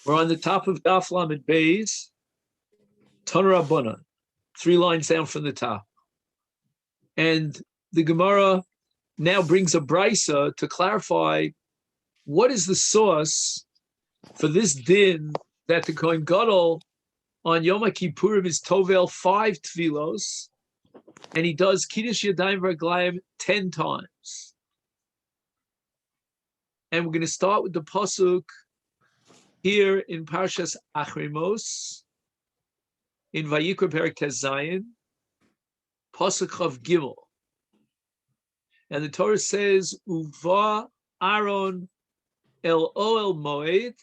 We're on the top of Daf Lamed Beis, Tanur Rabbanan, 3 lines down from the top. And the Gemara now brings a brisa to clarify what is the source for this din that the Kohen Gadol on Yoma Kippurim is tovel 5 tefillos, and he does Kiddush Yadayim V'Raglayim 10 times. And we're going to start with the pasuk here in Parshas Achrimos, in Vayikra Perek Tes Zayin, pasuk Chav Gimel. And the Torah says, Uva Aaron el Oel Moed.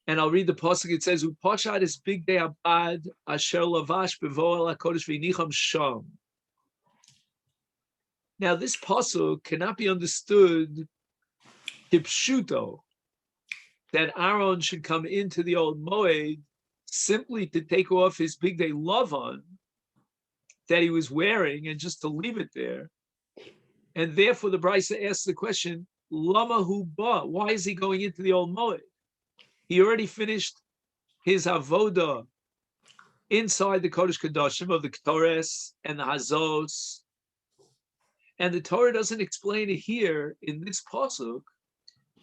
And I'll read the pasuk. It says, Upashad es big day abad asher lavash bevo el hakodesh v'nicham sham. Now this pasuk cannot be understood kipshuto, that Aaron should come into the old Moed simply to take off his big day lavan that he was wearing and just to leave it there. And therefore the Brisa asks the question, Lama hu ba? Why is he going into the old Moed? He already finished his avoda inside the Kodesh Kodashim of the Ketores and the Hazos. And the Torah doesn't explain it here in this pasuk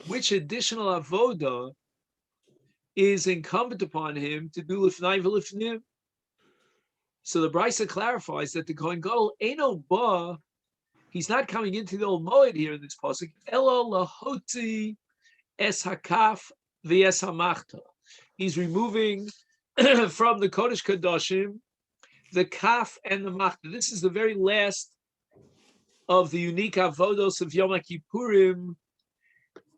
which additional avoda is incumbent upon him to do lifnai v'lifnim. So the Brisa clarifies that the Kohen Gadol eino ba, he's not coming into the old Moed here in this pasuk, elo lahotzi es hakaf v'es hamachta. He's removing from the Kodesh Kodashim the kaf and the machta. This is the very last of the unique avodos of Yom Kippurim,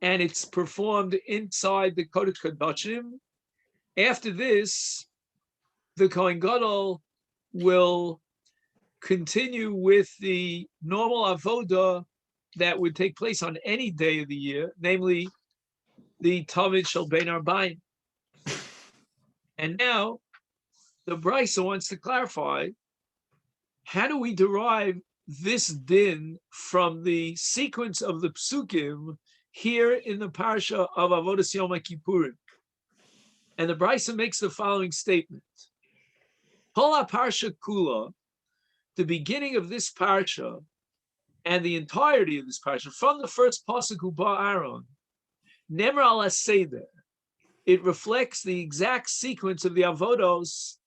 and it's performed inside the Kodesh Kodashim. After this, the Kohen Gadol will continue with the normal avoda that would take place on any day of the year, namely the Tamid Shel Bein Arbaim. And now the Brisa wants to clarify, how do we derive this din from the sequence of the psukim here in the parsha of Avodas Yom Kippurim? And the Brisa makes the following statement. Kol parsha kula, the beginning of this parsha and the entirety of this parsha, from the first pasuk Uba Aaron, Nemer al Seder, it reflects the exact sequence of the avodos,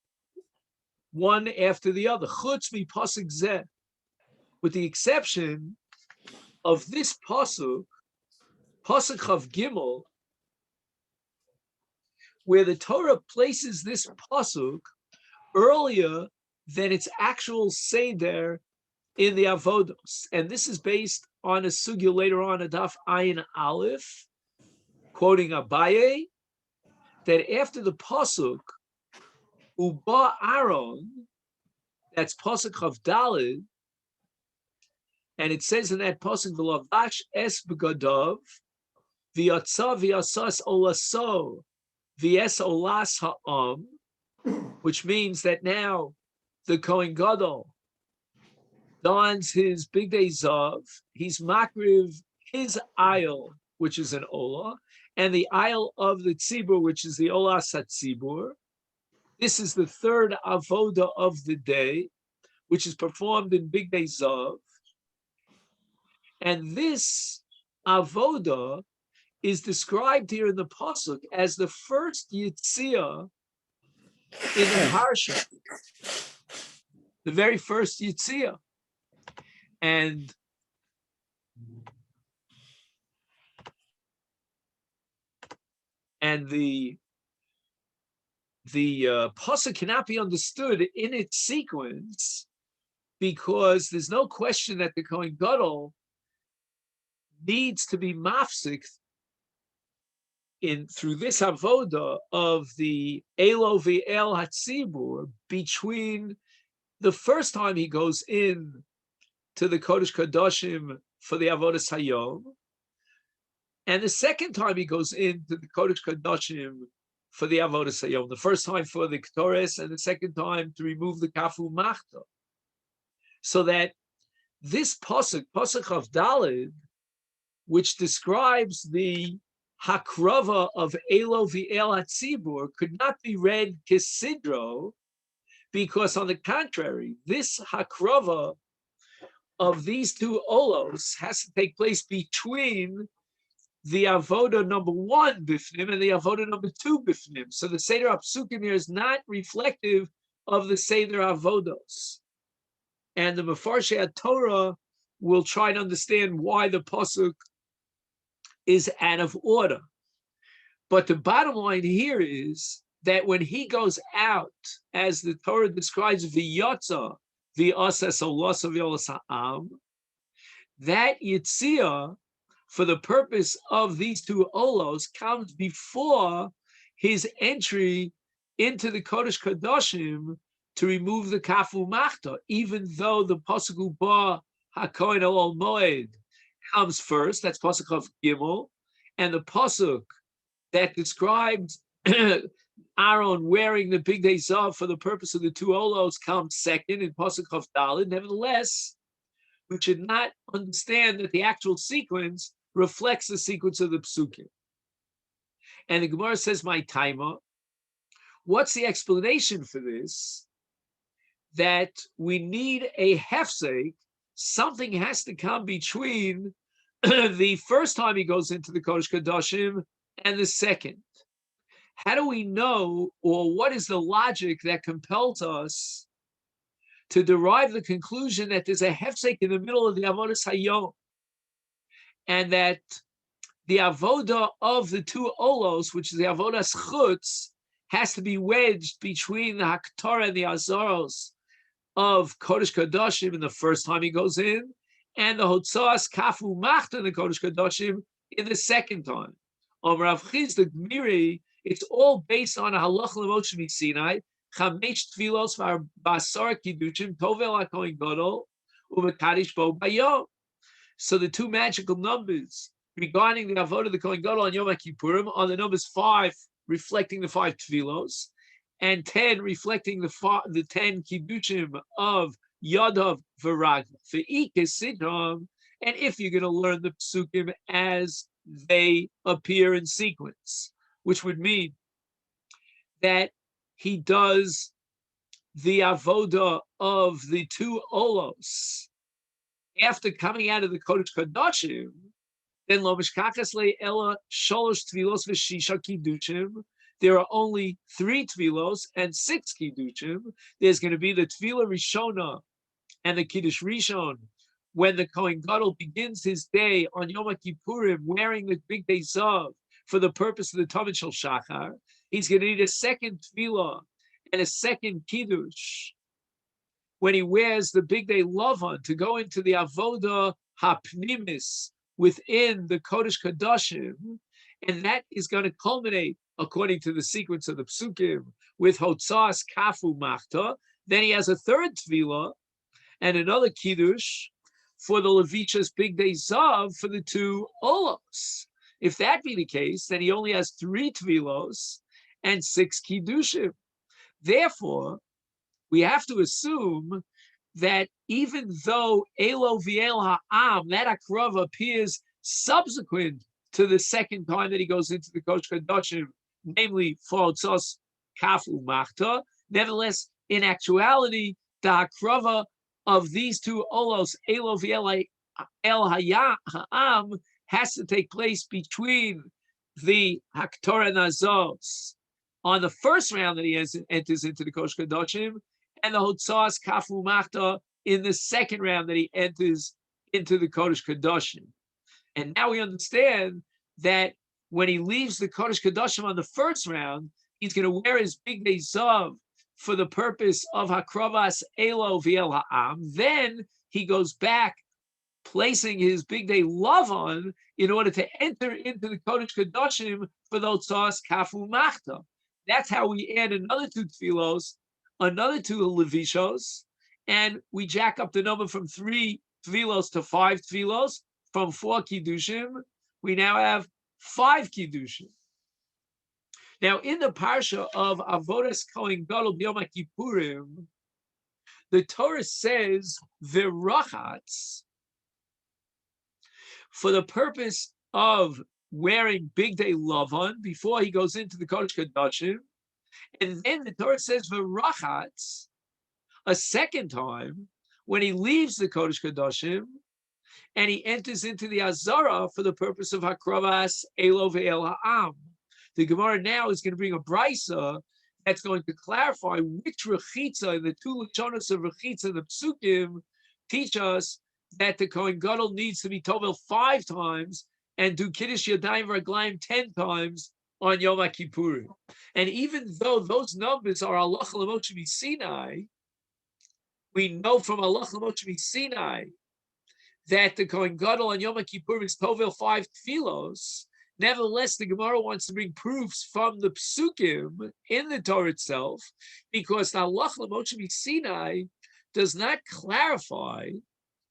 one after the other. Chutz mi pasuk zeh, with the exception of this pasuk, pasuk Chav Gimel, where the Torah places this pasuk earlier than its actual seder in the avodos, and this is based on a sugya later on, a daf Ayin Aleph, quoting Abaye, that after the pasuk Uba Aaron, that's pasuk Chav Daled, and it says in that pasuk V'lavash es begadav v'yatsa v'yasas olaso v'es olas ha'am, which means that now the Kohen Gadol dons his big day zav, he's makriv his aisle, which is an olah, and the aisle of the tzibur, which is the olas hatzibur. This is the third avoda of the day, which is performed in big day zav. And this avoda is described here in the pasuk as the first yitzia in the parsha, the very first yitzia. And the pasuk cannot be understood in its sequence, because there's no question that the Kohen Gadol needs to be mafsik in through this avoda of the Elo v'el hatzibur between the first time he goes in to the Kodesh Kodashim for the avodas hayom, and the second time he goes into the Kodesh Kodashim for the avodas hayom. The first time for the Ketores, and the second time to remove the kafu machta. So that this pasuk of Daled, which describes the Hakrava of Elo v'el Hatzibur could not be read Kisidro, because on the contrary, this Hakrava of these two Olos has to take place between the Avoda number 1 Bifnim and the Avoda number 2 Bifnim. So the Seder Apsukim here is not reflective of the Seder Avodos. And the Mefarshei Torah will try to understand why the Pasuk is out of order. But the bottom line here is that when he goes out, as the Torah describes, v'yotza v'asa solasa v'olas ha'am, that Yitzia, for the purpose of these two olos, comes before his entry into the Kodesh Kodashim to remove the kafu machta, even though the pasuk ba hakohen ol moed comes first. That's pasuk of Gimel, and the pasuk that describes Aaron wearing the big day zav for the purpose of the two olos comes second in pasuk of Daled. Nevertheless, we should not understand that the actual sequence reflects the sequence of the psukim. And the Gemara says, my timer, what's the explanation for this? That we need a hefsek, something has to come between the first time he goes into the Kodesh Kodashim and the second. How do we know, or what is the logic that compels us to derive the conclusion that there's a hefsek in the middle of the Avodas Hayom, and that the avoda of the two olos, which is the avodas chutz, has to be wedged between the haktorah and the azaros of Kodesh Kodashim in the first time he goes in, and the hotzas kafu machta in the Kodesh Kodashim in the second time. Rav Chiz, the Gemiri, it's all based on a halach l'moshe misinai, chamesh tfilos var basar kiddushim tovel hakohen gadol uvekadish bo bayom. So the two magical numbers regarding the avodah of the Kohen Gadol on Yom Kippurim are the numbers 5, reflecting the 5 tefillos, and 10, reflecting the 10 kiddushim of Yadav V'Raglav. And if you're going to learn the psukim as they appear in sequence, which would mean that he does the avodah of the two olos after coming out of the Kodesh Kodashim, then lo mishkachas le'ela sholosh tvilos v'shisha kiddushim. There are only 3 tvilos and 6 kiddushim. There's going to be the tvila rishona and the kiddush rishon when the Kohen Gadol begins his day on Yom Kippurim wearing the big day zav for the purpose of the Tamid Shel Shachar. He's going to need a second tvila and a second kiddush when he wears the big day lavan to go into the avoda hapnimis within the Kodesh Kodashim, and that is going to culminate, according to the sequence of the psukim, with hotzas kafu machta. Then he has a third tefillah and another kiddush for the levichas big day zav for the two olos. If that be the case, then he only has 3 tefillos and 6 kiddushim. Therefore, we have to assume that even though Elo V'el Ha'am, that akrav appears subsequent to the second time that he goes into the Kodesh Kodashim, namely for Tzos Kafu Machta, nevertheless, in actuality, the akrava of these two olos, Elo V'el Ha'am, has to take place between the Haktorah Nazos on the first round that he enters into the Kodesh Kodashim, and the Hotzas Kafu Machta in the second round that he enters into the Kodesh Kodashim. And now we understand that when he leaves the Kodesh Kodashim on the first round, he's going to wear his big day zav for the purpose of Hakravas Elo V'el Ha'am. Then he goes back, placing his big day love on in order to enter into the Kodesh Kodashim for the Hotzas Kafu Machta. That's how we add another 2 tefillos, another 2 levishos, and we jack up the number from 3 tefillos to 5 tefillos. From 4 kiddushim, we now have 5 kiddushim. Now, in the parsha of Avodas Kohen Gadol Yom Kippurim, the Torah says v'rachatz for the purpose of wearing Big Day Lavan before he goes into the Kodesh Kodashim. And then the Torah says V'rachatz a second time when he leaves the Kodesh Kodashim and he enters into the Azara for the purpose of Hakravas Elo Ve'el Ha'am. The Gemara now is going to bring a brisa that's going to clarify which Rechitza, the two Lachonos of Rechitza, the Psukim, teach us that the Kohen Gadol needs to be Tovel 5 times and do Kiddush Yadayim Raglayim 10 times on Yom Kippurim. And even though those numbers are Allah L'Moshe Sinai, we know from Allah L'Moshe Sinai that the Kohen Gadol on Yom Kippurim is Tovel 5 Tfilos. Nevertheless, the Gemara wants to bring proofs from the Psukim in the Torah itself, because the Allah L'Moshe Sinai does not clarify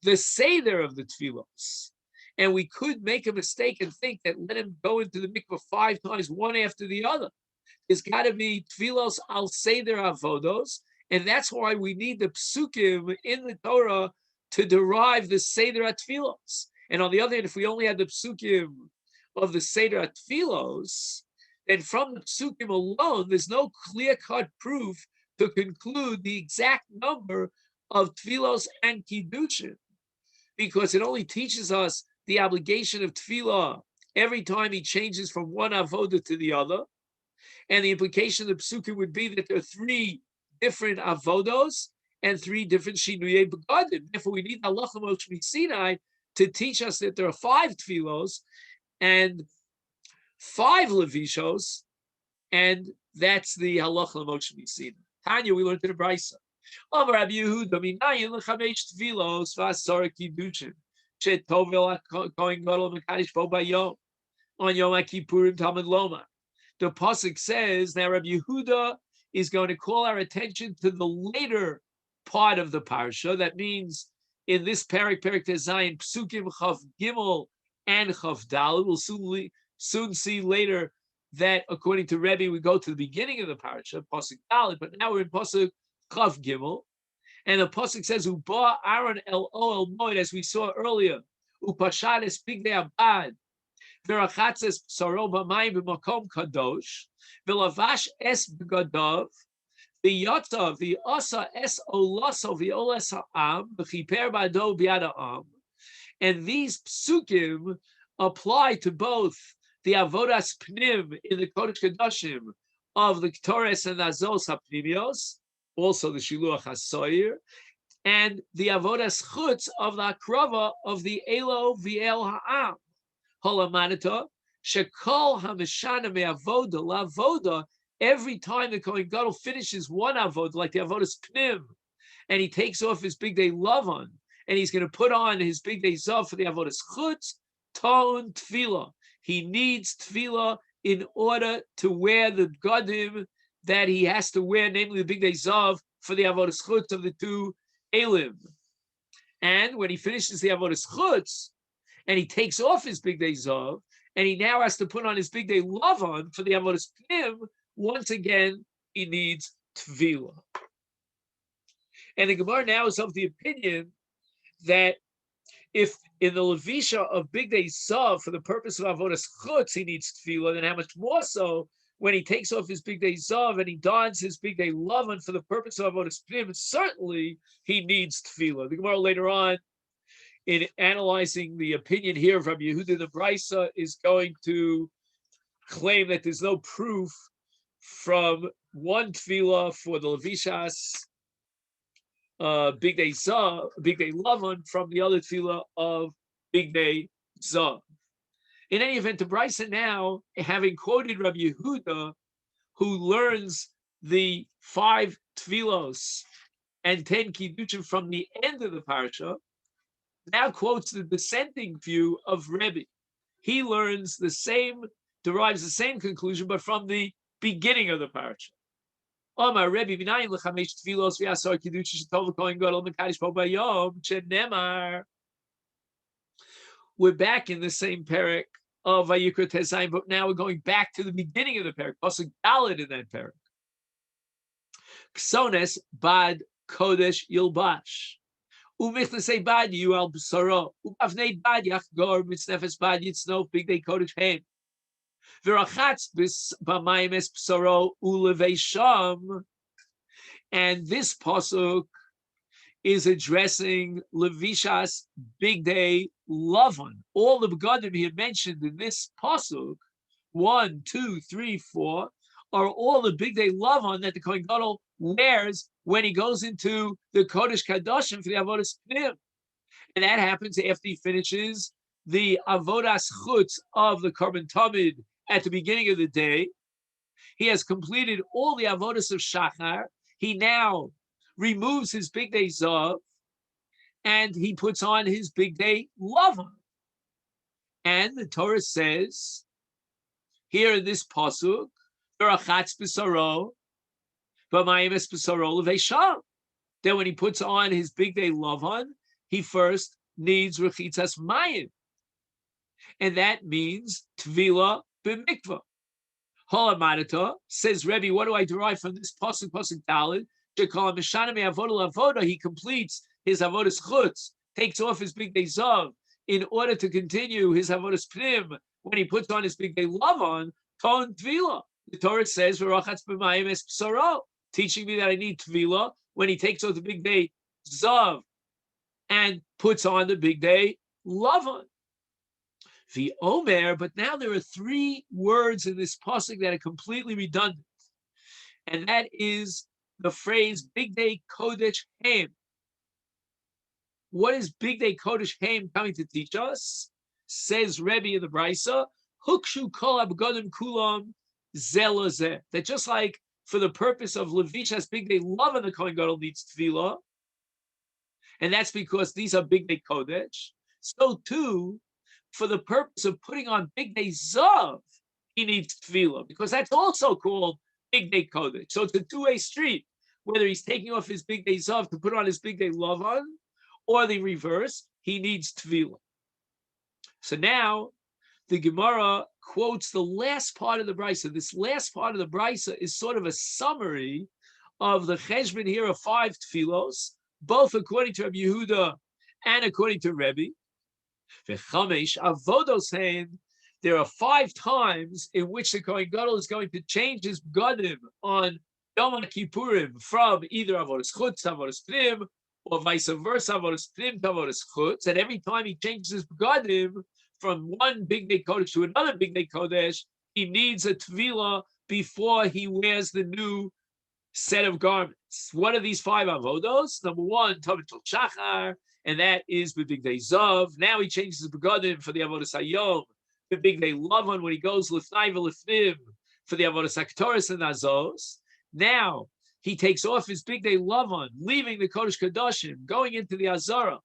the Seder of the Tfilos. And we could make a mistake and think that let him go into the mikveh 5 times, one after the other. There's got to be Tfilos al Seder Avodos, and that's why we need the Psukim in the Torah to derive the Seder Atfilos. And on the other hand, if we only had the Psukim of the Seder Atfilos, then from the Psukim alone, there's no clear-cut proof to conclude the exact number of Tfilos and Kiddushin, because it only teaches us the obligation of Tfilah every time he changes from one avoda to the other. And the implication of the Psukim would be that there are 3 different avodos and 3 different shinuyei begadim. Therefore, we need Allah L'Moshe Sinai to teach us that there are 5 tfilos and 5 levishos, and that's the halacha L'Moshe Sinai. Tanya, we learned in the Brisa. Amar Rabbi Yehuda, minayin l'chamesh tfilos v'asar kiddushin shetovel kohen gadol mekadosh bo bayom on Yom Kippurim Talmud Loma. The pasuk says now Rabbi Yehuda is going to call our attention to the later part of the parsha. That means in this Perek Tezayin, Psukim Chav Gimel and Chav Daled. We'll soon see later that according to Rebbe, we go to the beginning of the parsha, Pasuk Daled, but now we're in Pasuk Chav Gimel. And the pasuk says, "Uba Aaron el Oel Moed," as we saw earlier. Upashad es Bigdei Abad, v'rachatzes Psaro b'mayim b'makom kadosh, v'lavash es b'gadav, v'yotza v'osa es olaso v'oles ha'am, v'chiper b'ado b'yad ha'am. And these psukim apply to both the avodas pnim in the Kodesh Kodashim of the Ketores and Azos ha'pnimios, also the Shiluach HaSoyer, and the Avodas Chutz of the Akrava of the Elo V'el Ha'am. Holamanita, Shekol HaMeshana Me'avoda La'avoda, every time the Kohen Gadol finishes one Avoda, like the Avodas Pnim, and he takes off his Big Day Lavan, and he's going to put on his Big Day Zav for the Avodas Chutz, Ton Tefillah. He needs Tefillah in order to wear the Gadim that he has to wear, namely the Big Day Zav for the Avodas Chutz of the 2 Elim. And when he finishes the Avodas Chutz, and he takes off his Big Day Zav, and he now has to put on his Big Day Lavan for the Avodas Pnim, once again, he needs Tefillah. And the Gemara now is of the opinion that if in the Levisha of Big Day Zav, for the purpose of Avodas Chutz, he needs Tefillah, then how much more so when he takes off his Big Day Zav and he dons his Big Day Lavan for the purpose of Avodas Pnim, certainly he needs Tefillah. The Gemara later on, in analyzing the opinion here of Rabbi Yehuda the Brisa, is going to claim that there's no proof from one Tefillah for the Levishas Big Day Zav, Big Day Lavan, from the other Tefillah of Big Day Zav. In any event, the Brisa now, having quoted Rabbi Yehuda, who learns the 5 Tfilos and 10 Kiddushim from the end of the parsha, now quotes the dissenting view of Rebbe. He learns the same, derives the same conclusion, but from the beginning of the parsha. Omar Rebbe v'nayin l'chamesh tfilos v'asar kiddushim shetov l'kohen gadol mekadosh bo bayom shenemar. We're back in the same parak of Vayikra Tezayin, but now we're going back to the beginning of the parak, pasuk Daled in that parak. Ksones bad kodesh yilbash. U'michlesei bad you al b'saro. U'avnei bad yachgor mitznefes bad yitznof big day kodesh hem. V'rachatz b'mayim es b'saro u'levei sham. And this pasuk is addressing Levishas big day Lavan. All the begadim he had mentioned in this pasuk, 1, 2, 3, 4, are all the big day Lavan that the Kohen Gadol wears when he goes into the Kodesh Kadoshim for the Avodas Pnim. And that happens after he finishes the Avodas Chutz of the Korban Tamid at the beginning of the day. He has completed all the Avodas of Shachar. He now removes his big day Zav, and he puts on his big day Lavan. And the Torah says, here in this pasuk, Verachatz b'saro, b'mayim es b'saro l'veisham. Then when he puts on his big day Lavan, he first needs rechitzas mayim. And that means tvila b'mikvah. Holamadata, says Rebbe, what do I derive from this pasuk, pasuk Daled? He completes his avodas chutz, takes off his big day zav in order to continue his avodas pnim. When he puts on his big day lavan, ton tvila. The Torah says, "V'rachatz b'mayim es b'saro," teaching me that I need tvila when he takes off the big day zav and puts on the big day lavan. The omer, but now there are 3 words in this pasuk that are completely redundant, and that is the phrase Big Day Kodesh Haim. What is Big Day Kodesh Haim coming to teach us? Says Rebbe in the Brisa, Hukshu kol abgodim kulam zelazeh. That just like for the purpose of Levishas Big Day Love, the Kohen Gadol needs tefillah, and that's because these are Big Day Kodesh. So too, for the purpose of putting on Big Day Zav, he needs tefillah, because that's also called Big Day Kodesh. So it's a 2-way street, whether he's taking off his Big Day Zav to put on his Big Day Lavan, or the reverse, he needs Tefillah. So now, the Gemara quotes the last part of the Brisa. This last part of the Brisa is sort of a summary of the Cheshbon here of 5 Tefillos, both according to Rabbi Yehuda and according to Rebbe. V'chamesh avodos hein. There are 5 times in which the Kohen Gadol is going to change his begadim on Yom Kippurim from either Avodas Chutz to Avodas Pnim, or vice versa, Avodas Pnim to Avodas Chutz. And every time he changes his begadim from one Big Day Kodesh to another Big Day Kodesh, he needs a Tvila before he wears the new set of garments. What are these 5 avodos? Number 1, Tovim Tel Shachar, and that is the Big Day Zav. Now he changes his begadim for the Avodas Hayom. The Big Day Lavan when he goes Lifnai V'Lifnim for the Avodas Haktoris and Azos. Now he takes off his Big Day Lavan, leaving the Kodesh Kadoshim, going into the Azara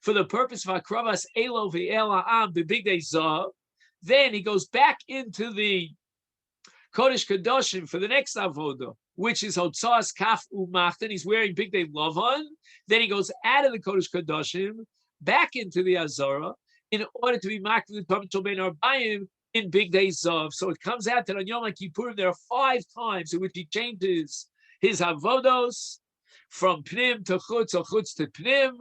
for the purpose of Akravas Elo Ve'el Ha'am, the Big Day Zav. Then he goes back into the Kodesh Kadoshim for the next Avodah, which is Hotzas Kaf U'Machtan. He's wearing Big Day Lavan. Then he goes out of the Kodesh Kadoshim, back into the Azara, in order to be marked with the Tovim Shel Bein Arbayim in Big Day Zav. So it comes out that on Yom Kippurim there are 5 times in which he changes his avodos from Pnim to Chutz or Chutz to Pnim.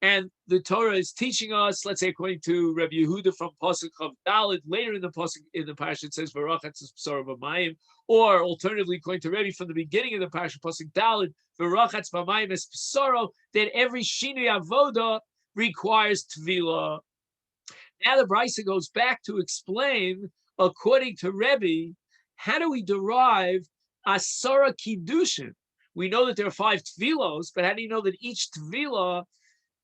And the Torah is teaching us, let's say according to Rabbi Yehuda from Pasuk Chav Daled, later in the Pasuk, in the Parsha it says V'rachatz b'saro b'mayim, or alternatively according to Rebbe from the beginning of the Parsha Pasuk Daled, V'rachatz b'mayim es b'saro, that every Shinui avoda requires Tvila. Now the Brisa goes back to explain, according to Rebbe, how do we derive Asara Kiddushin? We know that there are 5 Tvilos, but how do you know that each Tvila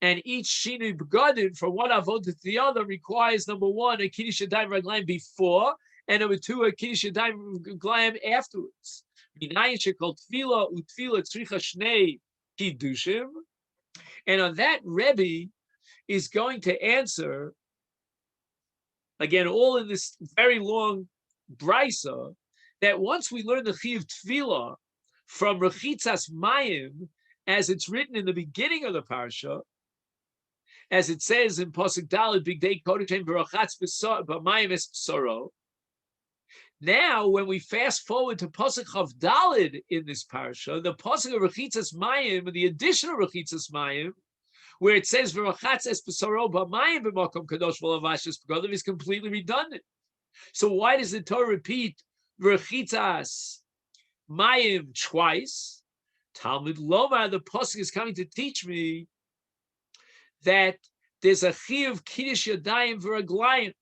and each Shinui Begadim from one Avod to the other requires, number 1, a Kiddush Yadayim Raglayim before, and number 2, a Kiddush Yadayim Raglayim afterwards? Minayin shekol Tvila u'Tvila tzricha shnei Kiddushim. And on that, Rebbe is going to answer, again, all in this very long brisa, that once we learn the Chiyuv Tefillah from Rechitzas Mayim, as it's written in the beginning of the parsha, as it says in Pasuk Daled, Big Day Kodesh V'rachatz b'mayim es b'saro. Now, when we fast forward to Pasuk Chav Daled in this parsha, the Pasuk of Rechitzas Mayim, the additional Rechitzas Mayim, where it says "V'rachatz es b'saro b'mayim b'makom kadosh v'lavash es b'godav" is completely redundant. So why does the Torah repeat "V'rachitzas mayim" twice? Talmud Lomar, the pasuk is coming to teach me that there's a chiyuv kiddush yadayim v'raglayim.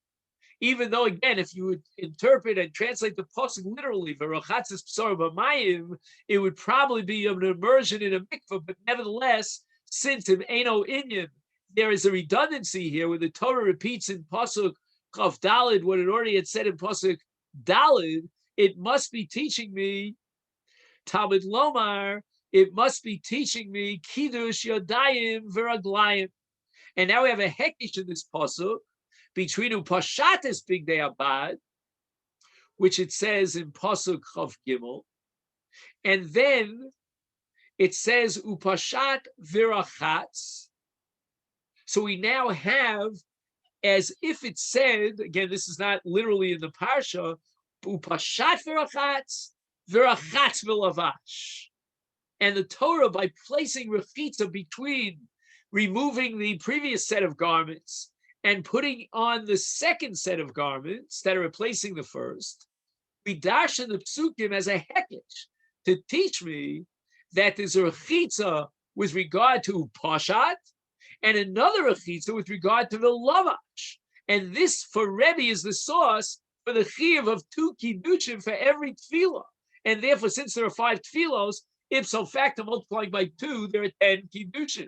Even though, again, if you would interpret and translate the pasuk literally, "V'rachatzas b'sar b'mayim," it would probably be an immersion in a mikveh. But nevertheless, since in Eino Inyan, there is a redundancy here where the Torah repeats in pasuk Chav Dalid what it already had said in pasuk Dalid. It must be teaching me Talmud Lomar. It must be teaching me kiddush yadayim v'raglayim. And now we have a hekish in this pasuk between upashates big day abad, which it says in pasuk Chav Gimel, and then it says upashat virachatz. So we now have, as if it said, again, this is not literally in the parsha, upashat virachatz, virachatz v'lavash. And the Torah, by placing rechitza between removing the previous set of garments and putting on the second set of garments that are replacing the first, we darshan the psukim as a hekesh to teach me that there's a rechitza with regard to pashat and another rechitza with regard to the lavash. And this for Rebbe is the source for the chiyuv of 2 kiddushim for every tefillah. And therefore, since there are 5 tefillos, ipso facto multiplying by 2, there are 10 kiddushim.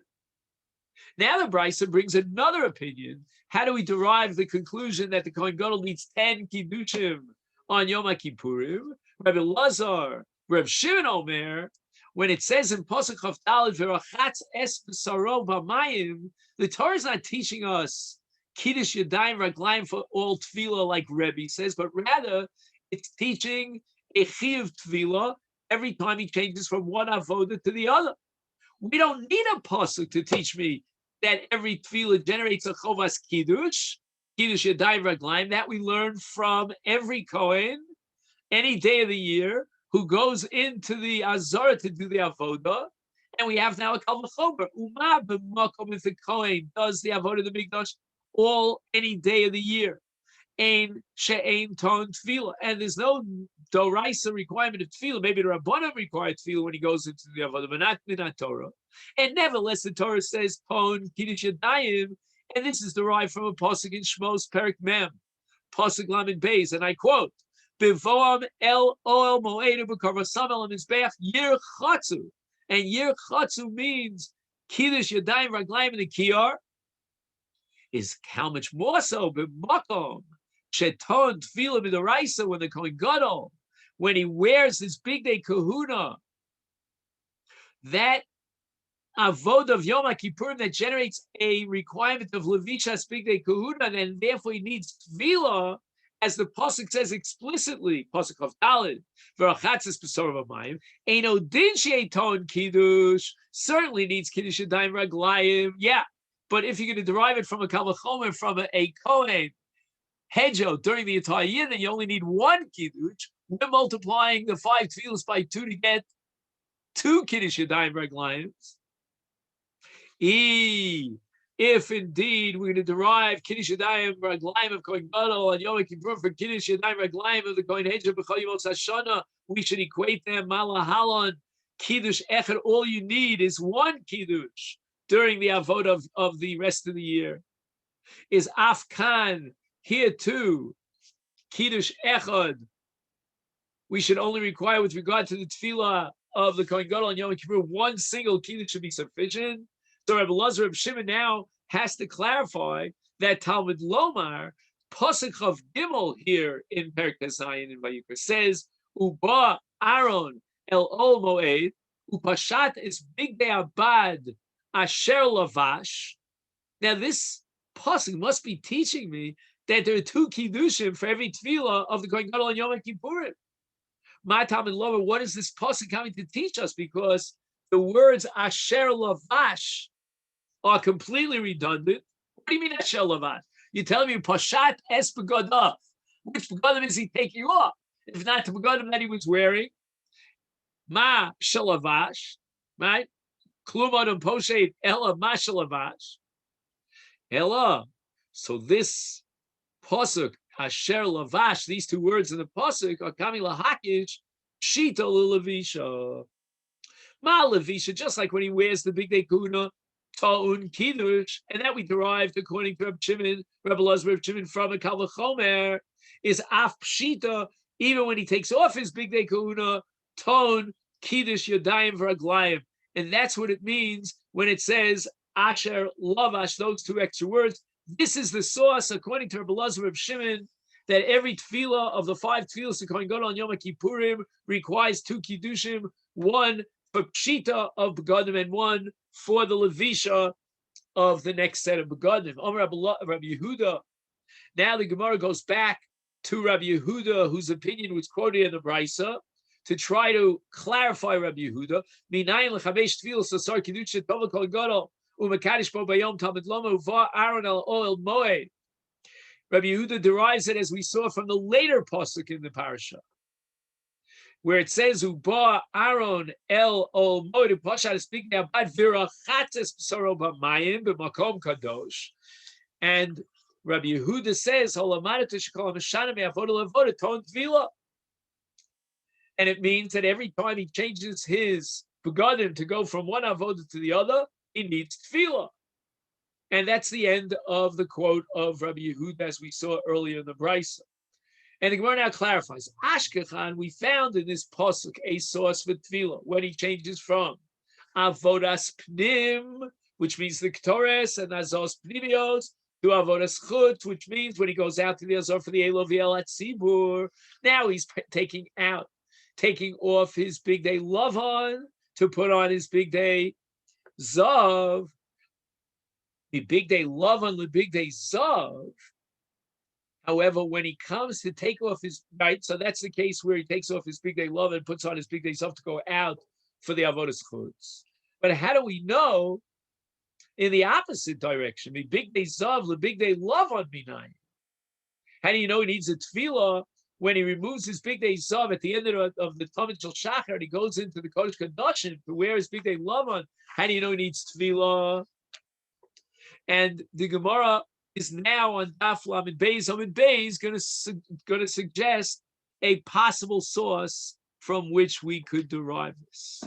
Now the Brisa brings another opinion. How do we derive the conclusion that the Kohen Gadol needs 10 kiddushim on Yom Kippurim? Rabbi Lazar, Rabbi Shimon Omer, when it says in Pasuk Chav Daled "V'rachatz es b'saro b'mayim," the Torah is not teaching us kiddush yadayim raglayim for all tefillah like Rebbe says, but rather it's teaching a chiyuv tefillah every time he changes from one avoda to the other. We don't need a pasuk to teach me that every tefillah generates a chovas kiddush yadayim raglayim. That we learn from every Kohen any day of the year who goes into the Azara to do the avoda, and we have now a kal v'chomer. Uma b'makom, if the Kohen does the avoda of the mikdash all any day of the year. Ein she'ein ton tefillah, and there's no doraisa requirement of tefillah. Maybe the Rabbanim require tefillah when he goes into the avodah, but not in Torah. And nevertheless, the Torah says pon kiddush yadayim, and this is derived from a pasuk in Shmos Perek Mem, pasuk Lamed Beis, and I quote: "Bivoam el oel moedu b'karvasam el mizbeach yir chatzu," and yir chatzu means kiddush yadayim raglayim in the kiyar. Is how much more so b'makom sheton tefillah b'doraisa, when the Kohen Gadol, when he wears his big day kahuna, that avodah of Yom Kippurim that generates a requirement of levishas big day kahuna, and therefore he needs tefillah, as the pasuk says explicitly, pasuk of Dalid, v'rachatzes b'sor v'mayim, eino din she'eton kiddush, certainly needs kiddush yadayim raglayim, yeah. But if you're going to derive it from a kal v'chomer, from a Kohen hedjo during the entire year, then you only need 1 kiddush. We're multiplying the 5 tefillos by 2 to get 2 kiddush yadayim raglayim. If indeed we're going to derive kiddush yadayim raglayim of Kohen Gadol and Yom Kippur for kiddush yadayim raglayim of the Kohen hedjo b'chol yimot hashana, we should equate them malahalon kiddush echad. All you need is 1 kiddush during the avodah of the rest of the year. Is afkan here too kiddush echad? We should only require, with regard to the tefillah of the Kohen Gadol and Yom Kippur, 1 single kiddush should be sufficient. So Rabbi Lazar of Shimon now has to clarify that Talmud Lomar pasuk of Gimel here in Perek Zayin in Vayikra says uba Aaron el ol moed upashat is big day abad asher lavash. Now this pasuk must be teaching me that there are 2 kiddushim for every tefillah of the Kohen Gadol and Yom Kippurim. My Talmud Lomar, what is this pasuk coming to teach us? Because the words asher lavash are completely redundant. What do you mean asher lavash? You're telling me pashat es begodav. Which begodav is he taking off? If not the begodav that he was wearing, ma shalavash, right? Klumon Poshet Ella Mashalavash. Ella. So this pasuk, Asher Lavash, these two words in the pasuk are coming lahakish, Shita Lulavisha. Ma Levisha, just like when he wears the big day kuna, Ta'un Kiddush, and that we derived according to Reb Shimon, Rebbe Elazar Reb Shimon from a Kavachomer, is Af Pshita, even when he takes off his big day kuna, Ta'un Kiddush Yodayim V'Raglayim. And that's what it means when it says Asher Lavash, those two extra words. This is the source, according to Rebbe Elazar Reb Shimon, that every tefillah of the 5 tefillahs that Kohen Gadol on Yom Kippurim requires 2 kiddushim, one for pshita of begadim and one for the levisha of the next set of begadim. Rabbi Yehuda. Now the Gemara goes back to Rabbi Yehuda, whose opinion was quoted in the Brisa, to try to clarify Rabbi Yehuda. Minayin lechavesh tefillah sasar kiddushin tova Kohen Gadol umekadish bo bayom tamid lama uva Aaron al oil moed. Rabbi Yehuda derives it, as we saw from the later pasuk in the parasha, where it says "Uba Aaron el ol moed." Pasha is speaking about virachates b'saro b'mayim b'makom kadosh, and Rabbi Yehuda says "Holamadatu shekol mishana me'avoda levoda ton tvila," and it means that every time he changes his begadim to go from one avoda to the other, he needs tefillah. And that's the end of the quote of Rabbi Yehuda, as we saw earlier in the Brisa. And the Gemara now clarifies, Ashkechan, we found in this pasuk a source for tefillah, when he changes from avodas pnim, which means the ketores and azos pnimios, to avodas chut, which means when he goes out to the azor for the elov yel at tzibur. Now he's taking off his big day lavon to put on his big day zav. The big day love on the big day zav. However, when he comes to take off his right, so that's the case where he takes off his big day love and puts on his big day zav to go out for the avodas chutz. But how do we know in the opposite direction? The big day zav, the big day love on minayin. How do you know he needs a tefillah when he removes his big day zav at the end of the Talmud Shel Shachar and he goes into the Kodesh Kodashim to wear his big day love on? How do you know he needs tefillah? And the Gemara is now on Daf Lamed Beis Amud Beis going to suggest a possible source from which we could derive this.